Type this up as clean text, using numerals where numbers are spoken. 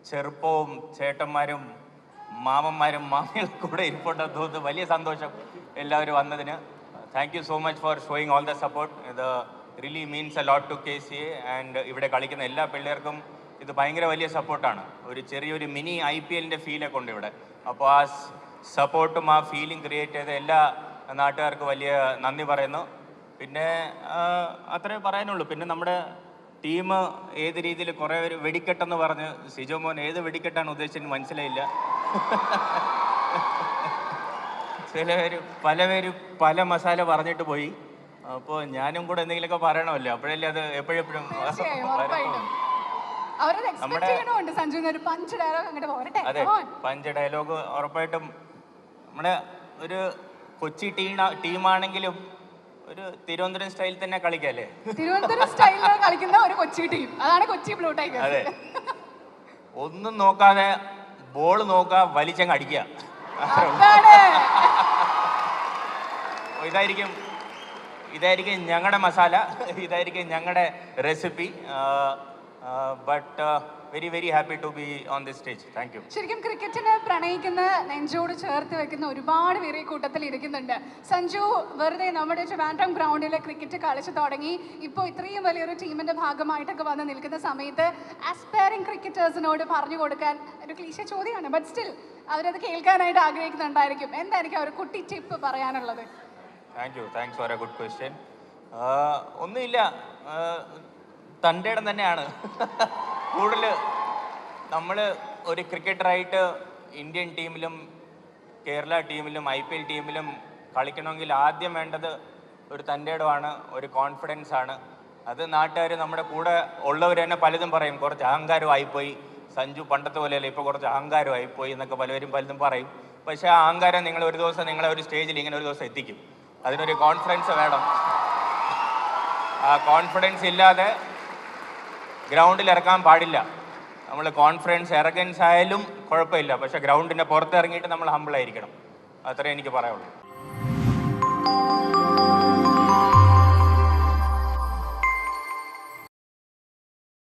ചെറുപ്പവും ചേട്ടന്മാരും മാമന്മാരും മാമികളും കൂടെ ഇരിപ്പുണ്ടെന്ന് തോന്നുന്നു. വലിയ സന്തോഷം എല്ലാവരും വന്നതിന്. Thank you so much for showing all the support. It really means a lot to KCA and ഇവിടെ കളിക്കുന്ന എല്ലാ പിള്ളേർക്കും ഇത് ഭയങ്കര വലിയ സപ്പോർട്ടാണ്. ഒരു ചെറിയൊരു മിനി IPLൻ്റെ ഫീലൊക്കെ ഉണ്ട് ഇവിടെ. അപ്പോൾ ആ സപ്പോർട്ടും ആ ഫീലിംഗ് ക്രിയേറ്റ് ചെയ്ത എല്ലാ നാട്ടുകാർക്കും വലിയ നന്ദി പറയുന്നു. പിന്നെ അത്രേ പറയാനുള്ളൂ. പിന്നെ നമ്മുടെ ടീം ഏത് രീതിയിൽ കുറേ ഒരു വെടിക്കെട്ടെന്ന് പറഞ്ഞ് സിജോ മോൻ ഏത് വെടിക്കെട്ടാണ് ഉദ്ദേശിച്ചത് മനസ്സിലായില്ല. പലവരും പല മസാല പറഞ്ഞിട്ട് പോയി. അപ്പോൾ ഞാനും കൂടെ എന്തെങ്കിലുമൊക്കെ പറയണമല്ലോ, അപ്പോഴല്ലേ അത് എപ്പോഴെപ്പോഴും അതെ പഞ്ച് ഡയലോഗ് ഉറപ്പായിട്ടും. നമ്മുടെ ഒരു കൊച്ചി ടീമാണെങ്കിലും ഒരു തിരുവനന്തപുരം സ്റ്റൈൽ തന്നെ കളിക്കല്ലേ. തിരുവനന്തപുരം സ്റ്റൈലിൽ കളിക്കുന്ന ഒരു കൊച്ചി ടീം, അതാണ് കൊച്ചി ബ്ലൂ ടൈഗേഴ്സ്. അതെ, ഒന്നും നോക്കാതെ ബോൾ നോക്കുക, വലിച്ചങ്ങ് അടിക്കുക. ഇതായിരിക്കും ഞങ്ങളുടെ മസാല, ഇതായിരിക്കും ഞങ്ങളുടെ recipe. But very very happy to be on this stage. Thank you. ശരിക്കും ക്രിക്കറ്റിനെ പ്രണയിക്കുന്ന, നെഞ്ചോട് ചേർത്ത് വെക്കുന്ന ഒരുപാട് പേര് ഈ കൂട്ടത്തിൽ ഇരിക്കുന്നുണ്ട്. സഞ്ജു വെറുതെ നമ്മുടെ ട്രിവാൻഡ്രം ഗ്രൗണ്ടിൽ ക്രിക്കറ്റ് കളിച്ചു തുടങ്ങി ഇപ്പോൾ ഇത്രയും വലിയൊരു ടീമിന്റെ ഭാഗമായിട്ടൊക്കെ വന്ന് നിൽക്കുന്ന സമയത്ത് ആസ്പയറിംഗ് ക്രിക്കറ്റേഴ്സിനോട് പറഞ്ഞു കൊടുക്കാൻ ഒരു ക്ലീശ ചോദ്യമാണ്, ബട്ട് സ്റ്റിൽ അവരത് കേൾക്കാനായിട്ട് ആഗ്രഹിക്കുന്നുണ്ടായിരിക്കും. എന്തായിരിക്കും ഒരു കുട്ടി ടിപ്പ് പറയാനുള്ളത്? Thanks for A good question. ഒന്നുമില്ല, തൻ്റെ ഇടം തന്നെയാണ്. കൂടുതൽ നമ്മൾ ഒരു ക്രിക്കറ്ററായിട്ട് ഇന്ത്യൻ ടീമിലും കേരള ടീമിലും IPL ടീമിലും കളിക്കണമെങ്കിൽ ആദ്യം വേണ്ടത് ഒരു തൻ്റെ ഇടമാണ്, ഒരു കോൺഫിഡൻസ് ആണ്. അത് നാട്ടുകാർ നമ്മുടെ കൂടെ ഉള്ളവർ തന്നെ പലതും പറയും, കുറച്ച് അഹങ്കാരമായിപ്പോയി സഞ്ജു, പണ്ടത്തെ പോലെയല്ല ഇപ്പോൾ കുറച്ച് അഹങ്കാരമായിപ്പോയി എന്നൊക്കെ പലതും പറയും. പക്ഷേ ആ അഹങ്കാരം നിങ്ങൾ ഒരു ദിവസം നിങ്ങളെ ഒരു സ്റ്റേജിൽ ഇങ്ങനെ ഒരു ദിവസം എത്തിക്കും. അതിനൊരു കോൺഫിഡൻസ് വേണം. ആ കോൺഫിഡൻസ് ഇല്ലാതെ ഗ്രൗണ്ടിൽ ഇറക്കാൻ പാടില്ല. നമ്മൾ കോൺഫിഡൻസ് എറഗൻസ് ആയാലും കുഴപ്പമില്ല, പക്ഷേ ഗ്രൗണ്ടിൻ്റെ പുറത്തിറങ്ങിയിട്ട് നമ്മൾ ഹമ്പിളായിരിക്കണം. അത്രേ എനിക്ക് പറയാനുള്ളൂ.